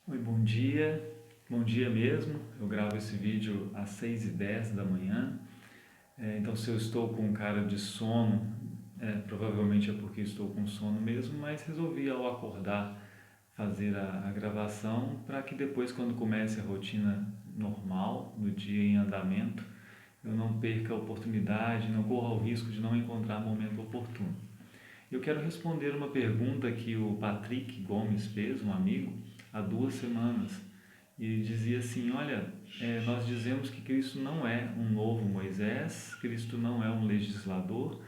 Oi, bom dia mesmo. Eu gravo esse vídeo às 6h10 da manhã. Então, se eu estou com cara de sono, provavelmente é porque estou com sono mesmo, mas resolvi ao acordar fazer a gravação para que depois, quando comece a rotina normal do dia em andamento, eu não perca a oportunidade, não corra o risco de não encontrar momento oportuno. Eu quero responder uma pergunta que o Patrick Gomes fez, um amigo, há 2 semanas. E ele dizia assim: olha, nós dizemos que Cristo não é um novo Moisés, Cristo não é um legislador,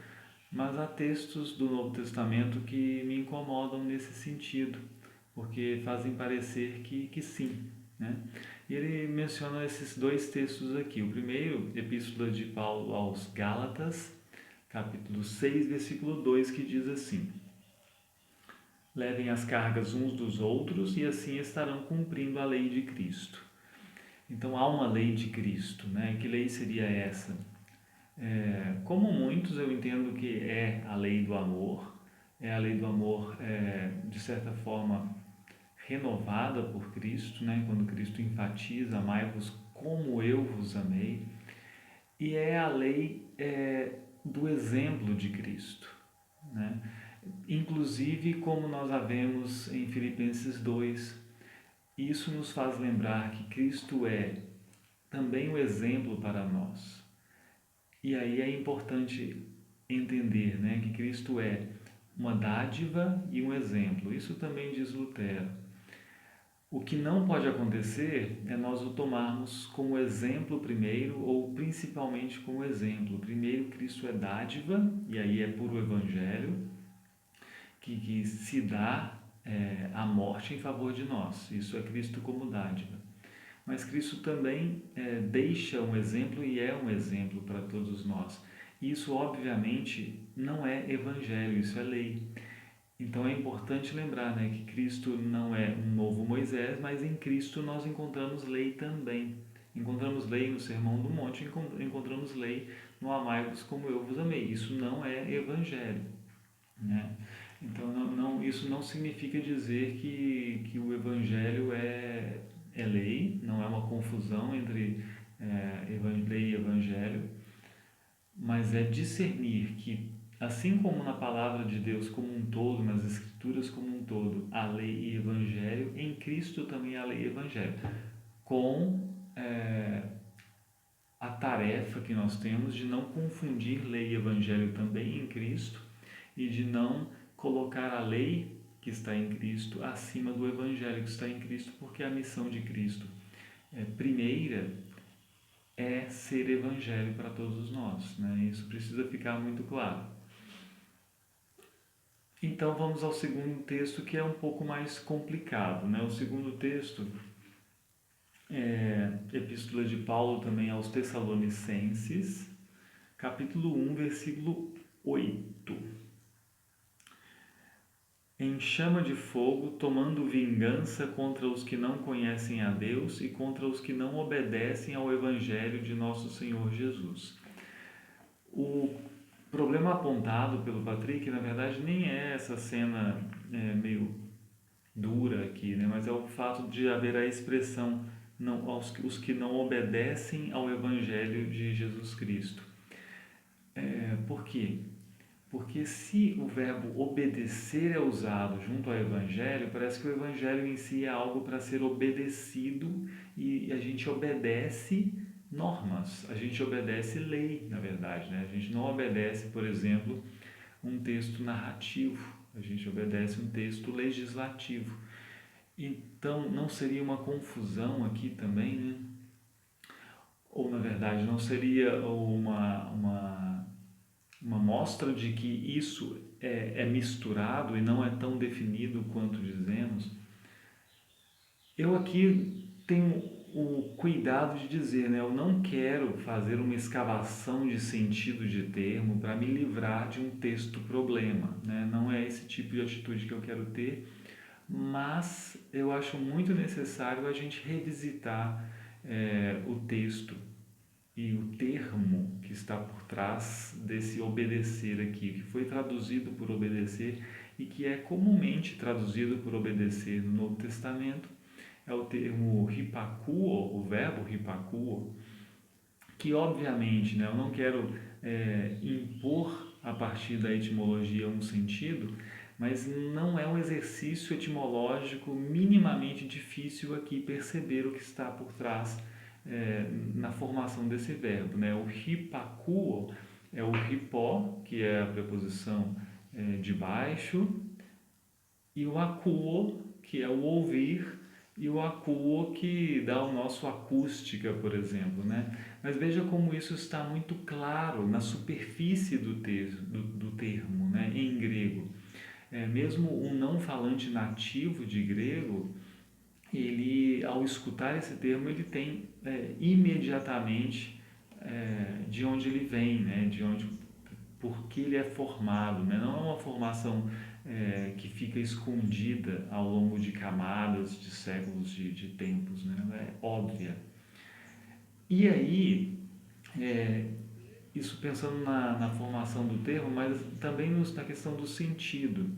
mas há textos do Novo Testamento que me incomodam nesse sentido, porque fazem parecer que sim. Né? E ele menciona esses dois textos aqui. O primeiro, Epístola de Paulo aos Gálatas, capítulo 6, versículo 2, que diz assim: levem as cargas uns dos outros e assim estarão cumprindo a lei de Cristo. Então há uma lei de Cristo, né? Que lei seria essa? Como muitos, eu entendo que é a lei do amor, é a lei do amor, de certa forma, renovada por Cristo, né? Quando Cristo enfatiza: amai-vos como eu vos amei, e é a lei do exemplo de Cristo, né? Inclusive, como nós a vemos em Filipenses 2, isso nos faz lembrar que Cristo é também o exemplo para nós. E aí é importante entender, né, que Cristo é uma dádiva e um exemplo. Isso também diz Lutero. O que não pode acontecer é nós o tomarmos como exemplo primeiro, ou principalmente como exemplo. Primeiro, Cristo é dádiva, e aí é puro evangelho, que se dá a morte em favor de nós. Isso é Cristo como dádiva. Mas Cristo também deixa um exemplo e é um exemplo para todos nós. Isso, obviamente, não é evangelho, isso é lei. Então é importante lembrar, né, que Cristo não é um novo Moisés, mas em Cristo nós encontramos lei também. Encontramos lei no Sermão do Monte, encontramos lei no amai-vos como eu vos amei. Isso não é evangelho, né? Então isso não significa dizer que o evangelho é lei, não é uma confusão entre lei e evangelho, mas é discernir que, assim como na palavra de Deus como um todo, nas escrituras como um todo, há lei e evangelho, em Cristo também há lei e evangelho, com a tarefa que nós temos de não confundir lei e evangelho também em Cristo e de não colocar a lei que está em Cristo acima do evangelho que está em Cristo, porque a missão de Cristo primeira é ser evangelho para todos nós, né? Isso precisa ficar muito claro. Então vamos ao segundo texto, que é um pouco mais complicado, né? O segundo texto é Epístola de Paulo também aos Tessalonicenses, capítulo 1, versículo 8. Em chama de fogo, tomando vingança contra os que não conhecem a Deus e contra os que não obedecem ao Evangelho de nosso Senhor Jesus. O problema apontado pelo Patrick, na verdade, nem é essa cena meio dura aqui, né? Mas é o fato de haver a expressão os que não obedecem ao Evangelho de Jesus Cristo. Por quê? Porque se o verbo obedecer é usado junto ao Evangelho, parece que o Evangelho em si é algo para ser obedecido e a gente obedece normas, a gente obedece lei, na verdade, né? A gente não obedece, por exemplo, um texto narrativo, a gente obedece um texto legislativo. Então, não seria uma confusão aqui também, né? Ou, na verdade, não seria uma mostra de que isso é misturado e não é tão definido quanto dizemos? Eu aqui tenho o cuidado de dizer, né? Eu não quero fazer uma escavação de sentido de termo para me livrar de um texto problema, né? Não é esse tipo de atitude que eu quero ter, mas eu acho muito necessário a gente revisitar o texto e o termo que está por trás desse obedecer aqui, que foi traduzido por obedecer e que é comumente traduzido por obedecer no Novo Testamento, é o termo hipakuo, o verbo hipakuo, que obviamente, né, eu não quero impor a partir da etimologia um sentido, mas não é um exercício etimológico minimamente difícil aqui perceber o que está por trás na formação desse verbo, né? O hipakuo é o hipó, que é a preposição de baixo, e o akuo, que é o ouvir, e o akuo que dá o nosso acústica, por exemplo, né? Mas veja como isso está muito claro na superfície do termo, né? Em grego. Mesmo um não falante nativo de grego, ele, ao escutar esse termo, ele tem imediatamente de onde ele vem, né? De onde, por que ele é formado, né? Não é uma formação que fica escondida ao longo de camadas, de séculos, de tempos, né? Ela é óbvia. E aí, isso pensando na formação do termo, mas também na questão do sentido.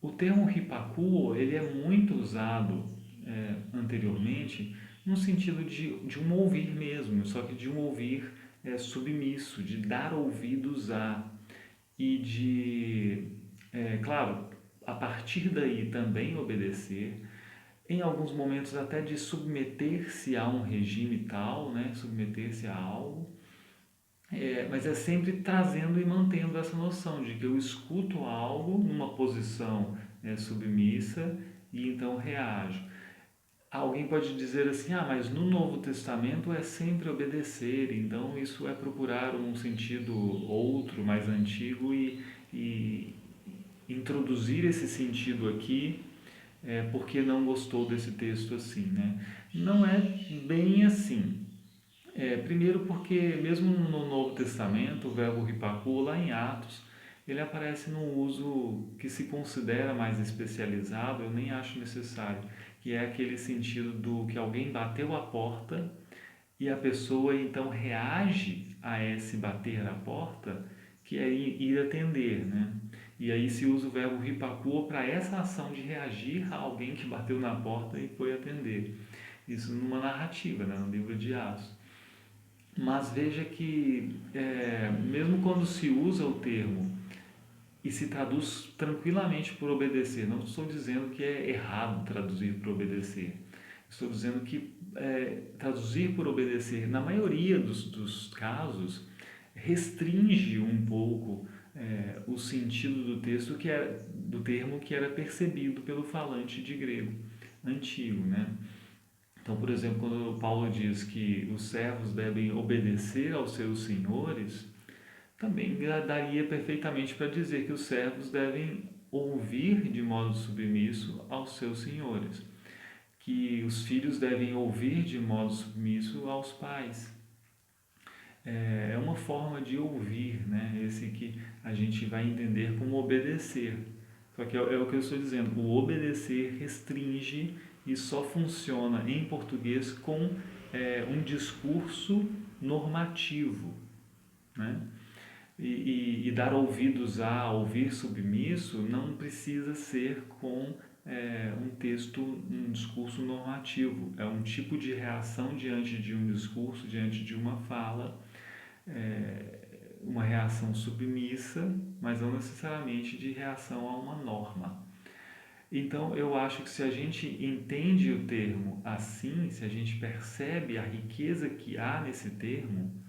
O termo hipakuo, ele é muito usado anteriormente no sentido de um ouvir mesmo, só que de um ouvir submisso, de dar ouvidos a, e de, claro, a partir daí também obedecer, em alguns momentos até de submeter-se a um regime tal, né? Submeter-se a algo, mas é sempre trazendo e mantendo essa noção de que eu escuto algo numa posição submissa e então reajo. Alguém pode dizer assim, mas no Novo Testamento é sempre obedecer, então isso é procurar um sentido outro, mais antigo e introduzir esse sentido aqui porque não gostou desse texto assim, né? Não é bem assim. Primeiro porque mesmo no Novo Testamento, o verbo hipakuo, lá em Atos, ele aparece num uso que se considera mais especializado, eu nem acho necessário, que é aquele sentido do que alguém bateu a porta e a pessoa então reage a esse bater a porta, que é ir atender, né? E aí se usa o verbo hipakuo para essa ação de reagir a alguém que bateu na porta e foi atender. Isso numa narrativa, né? No livro de Atos. Mas veja que, mesmo quando se usa o termo e se traduz tranquilamente por obedecer, não estou dizendo que é errado traduzir por obedecer, estou dizendo que traduzir por obedecer, na maioria dos casos, restringe um pouco o sentido do texto do termo que era percebido pelo falante de grego antigo, né? Então, por exemplo, quando Paulo diz que os servos devem obedecer aos seus senhores, também daria perfeitamente para dizer que os servos devem ouvir de modo submisso aos seus senhores, que os filhos devem ouvir de modo submisso aos pais. É uma forma de ouvir, né? Esse que a gente vai entender como obedecer. Só que é o que eu estou dizendo, o obedecer restringe e só funciona em português com um discurso normativo, né? E dar ouvidos a ouvir submisso não precisa ser com um discurso normativo. É um tipo de reação diante de um discurso, diante de uma fala, uma reação submissa, mas não necessariamente de reação a uma norma. Então, eu acho que se a gente entende o termo assim, se a gente percebe a riqueza que há nesse termo,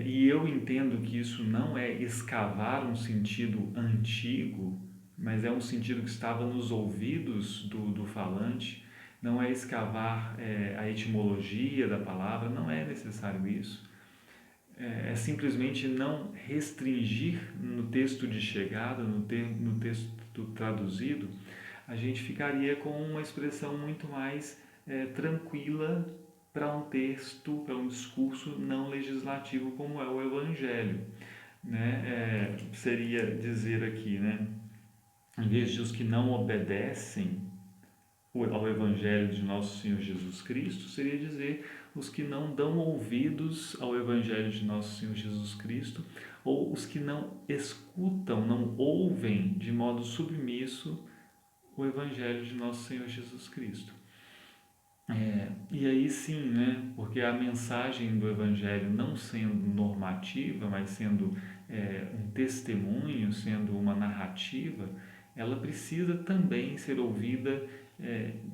e eu entendo que isso não é escavar um sentido antigo, mas é um sentido que estava nos ouvidos do falante, não é escavar a etimologia da palavra, não é necessário isso. É simplesmente não restringir no texto de chegada, no texto traduzido, a gente ficaria com uma expressão muito mais tranquila para um texto, para um discurso não legislativo como é o Evangelho, né? Seria dizer aqui, né? Em vez de os que não obedecem ao Evangelho de nosso Senhor Jesus Cristo, seria dizer os que não dão ouvidos ao Evangelho de nosso Senhor Jesus Cristo, ou os que não escutam, não ouvem de modo submisso o Evangelho de nosso Senhor Jesus Cristo. E aí sim, né? Porque a mensagem do Evangelho não sendo normativa, mas sendo um testemunho, sendo uma narrativa, ela precisa também ser ouvida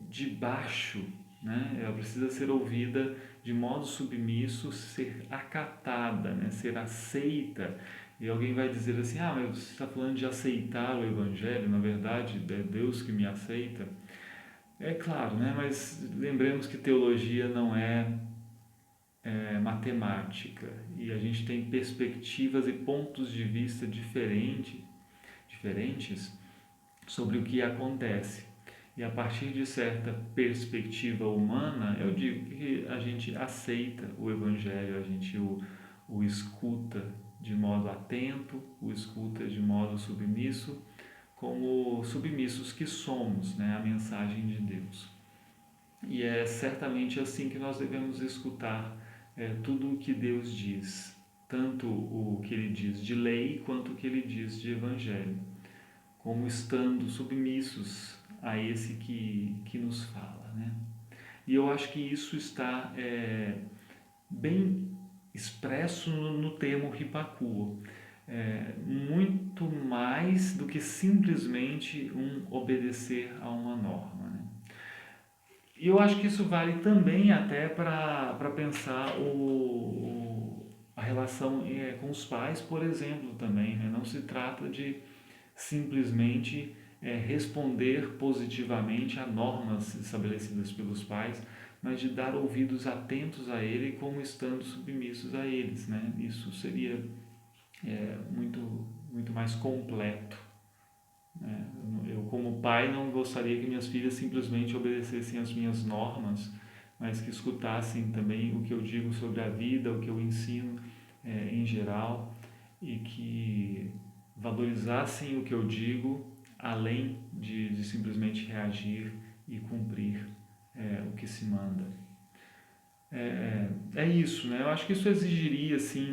de baixo, né? Ela precisa ser ouvida de modo submisso, ser acatada, né? Ser aceita. E alguém vai dizer assim, mas você está falando de aceitar o Evangelho, na verdade é Deus que me aceita. É claro, né? Mas lembremos que teologia não é matemática, e a gente tem perspectivas e pontos de vista diferentes sobre o que acontece. E a partir de certa perspectiva humana, eu digo que a gente aceita o Evangelho, a gente o escuta de modo atento, o escuta de modo submisso, como submissos que somos, né, à mensagem de Deus. E é certamente assim que nós devemos escutar tudo o que Deus diz, tanto o que Ele diz de lei, quanto o que Ele diz de Evangelho, como estando submissos a esse que nos fala, né? E eu acho que isso está bem expresso no termo ripacuo, muito mais do que simplesmente obedecer a uma norma, né? E eu acho que isso vale também até para pensar a relação com os pais, por exemplo, também, né? Não se trata de simplesmente responder positivamente a normas estabelecidas pelos pais, mas de dar ouvidos atentos a ele como estando submissos a eles, né? Isso seria muito, muito mais completo. Eu, como pai, não gostaria que minhas filhas simplesmente obedecessem às minhas normas, mas que escutassem também o que eu digo sobre a vida, o que eu ensino em geral, e que valorizassem o que eu digo, além de simplesmente reagir e cumprir o que se manda. É isso, né? Eu acho que isso exigiria assim,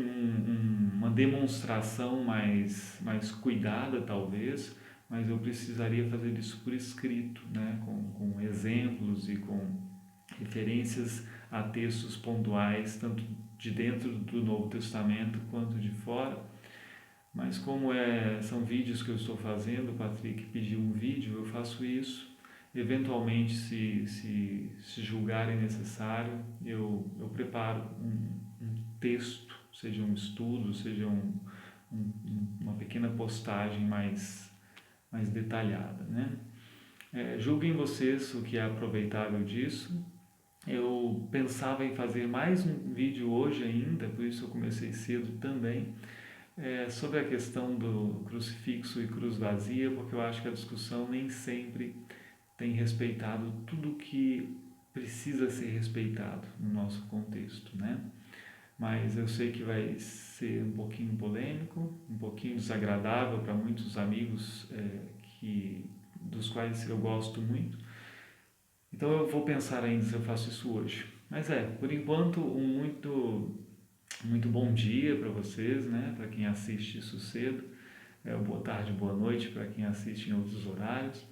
uma demonstração mais cuidada, talvez, mas eu precisaria fazer isso por escrito, né? Com exemplos e com referências a textos pontuais, tanto de dentro do Novo Testamento quanto de fora. Mas como são vídeos que eu estou fazendo, o Patrick pediu um vídeo, eu faço isso. Eventualmente, se julgarem necessário, eu preparo um texto, seja um estudo, seja uma pequena postagem mais detalhada, né? Julguem vocês o que é aproveitável disso. Eu pensava em fazer mais um vídeo hoje ainda, por isso eu comecei cedo também, sobre a questão do crucifixo e cruz vazia, porque eu acho que a discussão nem sempre tem respeitado tudo que precisa ser respeitado no nosso contexto, né? Mas eu sei que vai ser um pouquinho polêmico, um pouquinho desagradável para muitos amigos dos quais eu gosto muito. Então eu vou pensar ainda se eu faço isso hoje. Mas por enquanto, muito bom dia para vocês, né? Para quem assiste isso cedo. Boa tarde, boa noite para quem assiste em outros horários.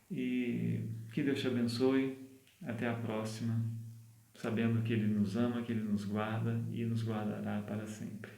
E que Deus te abençoe. Até a próxima, sabendo que Ele nos ama, que Ele nos guarda e nos guardará para sempre.